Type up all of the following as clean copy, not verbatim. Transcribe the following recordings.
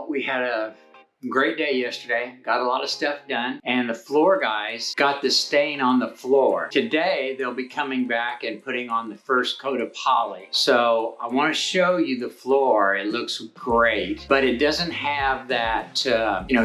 we had a great day yesterday, got a lot of stuff done, and the floor guys got the stain on the floor. Today, they'll be coming back and putting on the first coat of poly. So I want to show you the floor. It looks great, but it doesn't have that,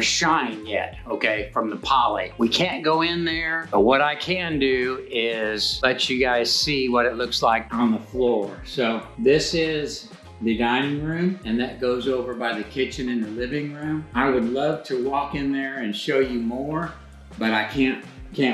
shine yet, okay, from the poly. We can't go in there, but what I can do is let you guys see what it looks like on the floor. So this is the dining room, and that goes over by the kitchen and the living room. I would love to walk in there and show you more, but I can't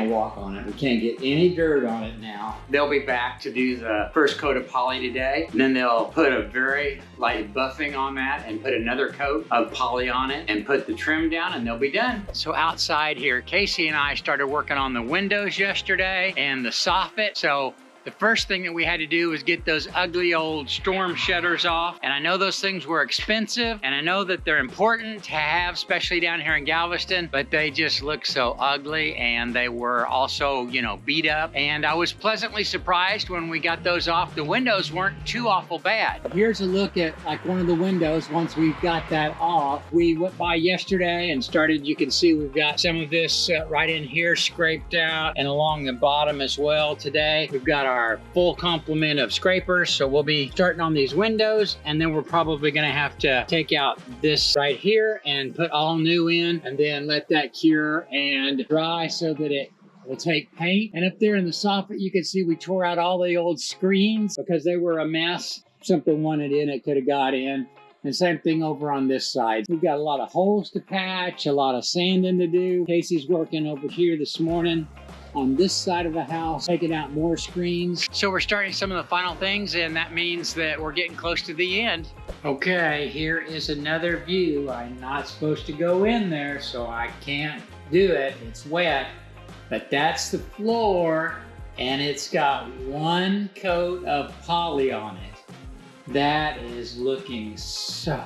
walk on it. We can't get any dirt on it now. They'll be back to do the first coat of poly today, and then they'll put a very light buffing on that and put another coat of poly on it and put the trim down, and they'll be done. So outside here, Casey and I started working on the windows yesterday and the soffit. So the first thing that we had to do was get those ugly old storm shutters off. And I know those things were expensive, and I know that they're important to have, especially down here in Galveston, but they just look so ugly, and they were also, beat up. And I was pleasantly surprised when we got those off. The windows weren't too awful bad. Here's a look at like one of the windows once we've got that off. We went by yesterday and started, you can see we've got some of this right in here scraped out, and along the bottom as well today. We've got our full complement of scrapers, so we'll be starting on these windows, and then we're probably going to have to take out this right here and put all new in, and then let that cure and dry so that it will take paint. And up there in the soffit, you can see we tore out all the old screens because they were a mess. Something wanted in, it could have got in. And same thing over on this side. We've got a lot of holes to patch, a lot of sanding to do. Casey's working over here this morning on this side of the house, taking out more screens. So we're starting some of the final things, and that means that we're getting close to the end. Okay, here is another view. I'm not supposed to go in there, so I can't do it. It's wet, but that's the floor, and it's got one coat of poly on it. That is looking so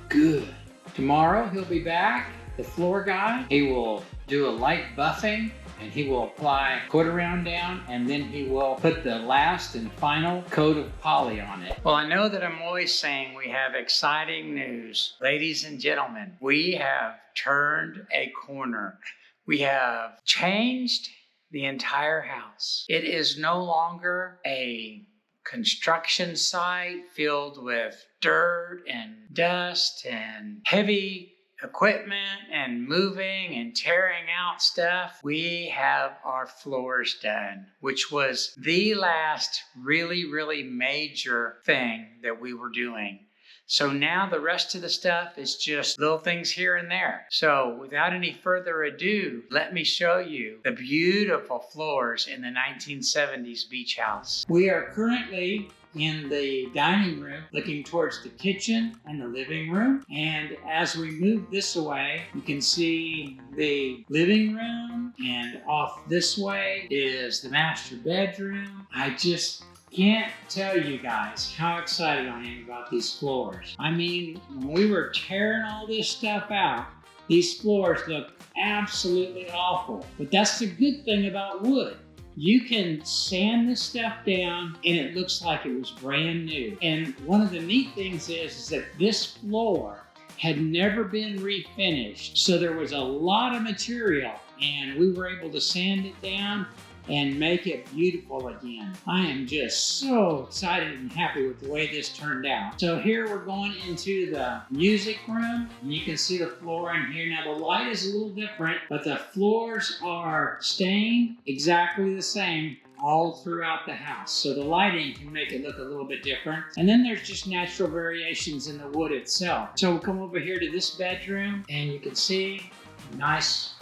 good. Tomorrow he'll be back, the floor guy. He will do a light buffing, and he will apply put around down, and then he will put the last and final coat of poly on it. Well, I know that I'm always saying we have exciting news. Ladies and gentlemen, we have turned a corner. We have changed the entire house. It is no longer a construction site filled with dirt and dust and heavy equipment and moving and tearing out stuff. We have our floors done, which was the last really major thing that we were doing. So now the rest of the stuff is just little things here and there. So without any further ado, let me show you the beautiful floors in the 1970s beach house. We are currently in the dining room, looking towards the kitchen and the living room. And as we move this away, you can see the living room, and off this way is the master bedroom. I just can't tell you guys how excited I am about these floors. I mean, when we were tearing all this stuff out, these floors look absolutely awful. But that's the good thing about wood. You can sand this stuff down and it looks like it was brand new. And one of the neat things is that this floor had never been refinished. So there was a lot of material, and we were able to sand it down and make it beautiful again. I am just so excited and happy with the way this turned out. So here we're going into the music room, and you can see the floor in here. Now the light is a little different, but the floors are stained exactly the same all throughout the house. So the lighting can make it look a little bit different. And then there's just natural variations in the wood itself. So we'll come over here to this bedroom, and you can see nice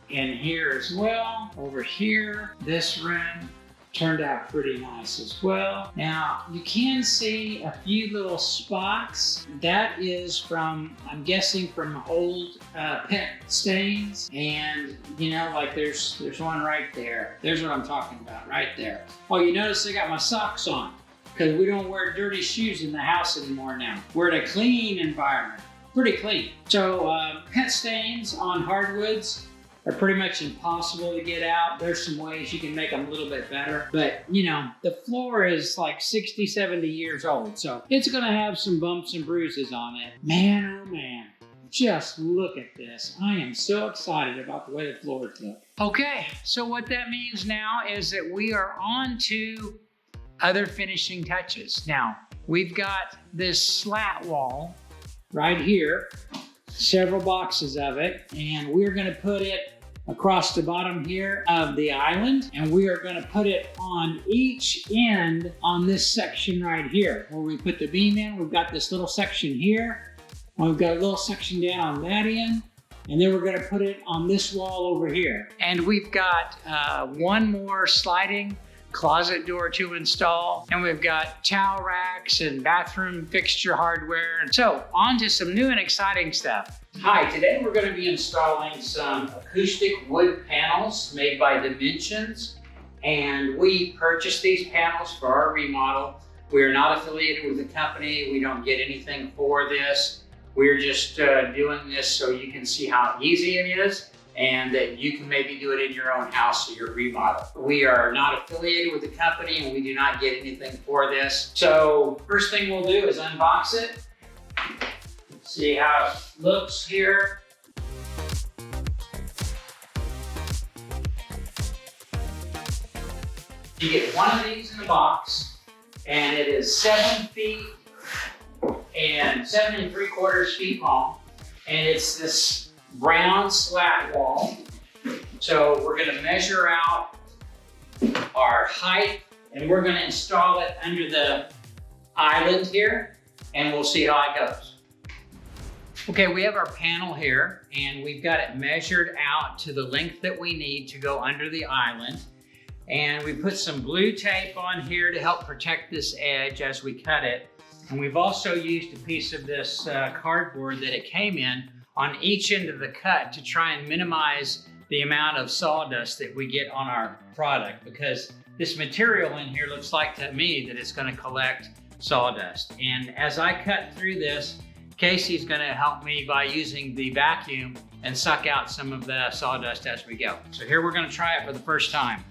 in here as well. Over here, this room turned out pretty nice as well. Now, you can see a few little spots. That is from, I'm guessing, from old pet stains. And, like there's one right there. There's what I'm talking about, right there. Oh, you notice I got my socks on, because we don't wear dirty shoes in the house anymore now. We're in a clean environment, pretty clean. So, pet stains on hardwoods are pretty much impossible to get out. There's some ways you can make them a little bit better, but the floor is like 60, 70 years old, so it's gonna have some bumps and bruises on it. Man, oh man, just look at this. I am so excited about the way the floors look. Okay, so what that means now is that we are on to other finishing touches. Now, we've got this slat wall right here, several boxes of it, and we're gonna put it across the bottom here of the island, and we are gonna put it on each end on this section right here. Where we put the beam in, we've got this little section here, and we've got a little section down on that end, and then we're gonna put it on this wall over here. And we've got one more sliding closet door to install, and we've got towel racks and bathroom fixture hardware. So on to some new and exciting stuff. Hi, today we're going to be installing some acoustic wood panels made by Dimensions, and we purchased these panels for our remodel. We are not affiliated with the company. We don't get anything for this. We're just doing this so you can see how easy it is, and that you can maybe do it in your own house or your remodel. We are not affiliated with the company, and we do not get anything for this. So first thing we'll do is unbox it, see how it looks here. You get one of these in the box, and it is 7 feet and 7 3/4 feet long, and it's this brown slat wall. So we're going to measure out our height, and we're going to install it under the island here, and we'll see how it goes. Okay, we have our panel here, and we've got it measured out to the length that we need to go under the island. And we put some blue tape on here to help protect this edge as we cut it. And we've also used a piece of this cardboard that it came in on each end of the cut to try and minimize the amount of sawdust that we get on our product, because this material in here looks like to me that it's going to collect sawdust. And as I cut through this, Casey's going to help me by using the vacuum and suck out some of the sawdust as we go. So here we're going to try it for the first time.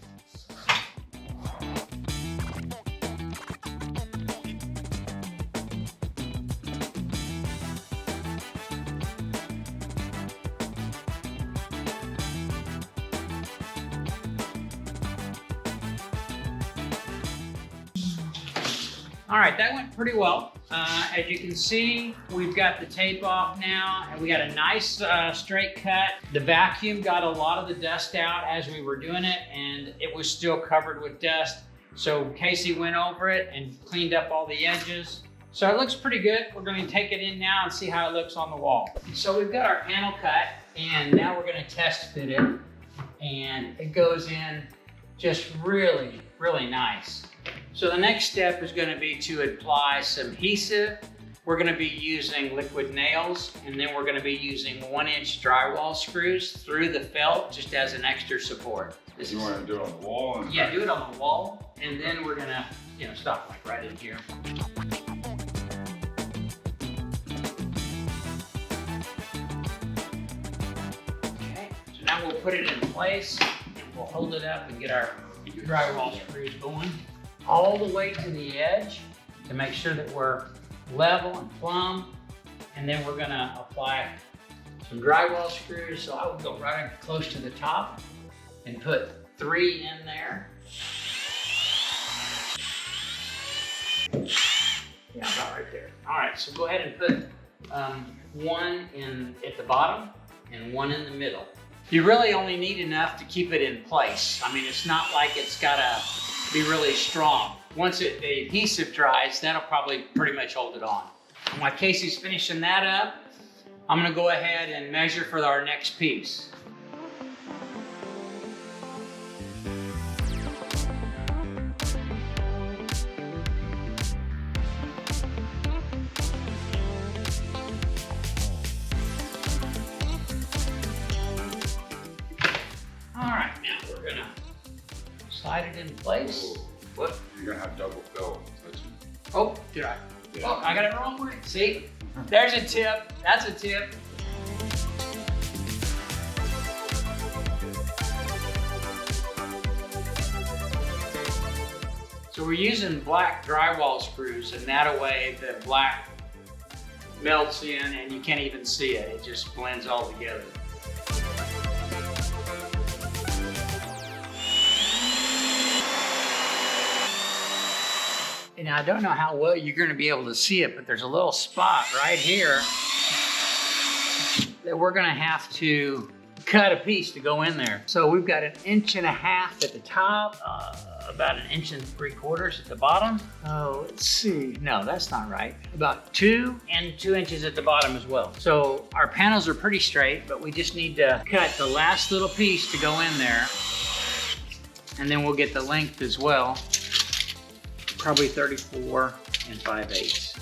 All right, that went pretty well. As you can see, we've got the tape off now, and we got a nice straight cut. The vacuum got a lot of the dust out as we were doing it, and it was still covered with dust. So Casey went over it and cleaned up all the edges. So it looks pretty good. We're going to take it in now and see how it looks on the wall. So we've got our panel cut, and now we're going to test fit it. And it goes in just really, really nice. So the next step is going to be to apply some adhesive. We're going to be using liquid nails, and then we're going to be using 1-inch drywall screws through the felt just as an extra support. You want to do it on the wall? Yeah, do it on the wall, and then we're going to, stop like right in here. Okay, so now we'll put it in place, and we'll hold it up and get our drywall screws going all the way to the edge to make sure that we're level and plumb. And then we're gonna apply some drywall screws. So I would go right close to the top and put 3 in there. Yeah, about right there. All right, so go ahead and put 1 in at the bottom and 1 in the middle. You really only need enough to keep it in place. I mean, it's not like it's gotta be really strong. Once the adhesive dries, that'll probably pretty much hold it on. And while Casey's finishing that up, I'm gonna go ahead and measure for our next piece. All right, now we're gonna slide it in place. What? You're gonna have double fill. Oh, did I? Yeah. Oh, I got it wrong way. See? There's a tip. That's a tip. So we're using black drywall screws, and that way the black melts in and you can't even see it. It just blends all together. And I don't know how well you're going to be able to see it, but there's a little spot right here that we're going to have to cut a piece to go in there. So we've got 1.5 inches at the top, about 1.75 inches at the bottom. Oh, let's see. No, that's not right. About 2 and 2 inches at the bottom as well. So our panels are pretty straight, but we just need to cut the last little piece to go in there. And then we'll get the length as well. Probably 34 5/8.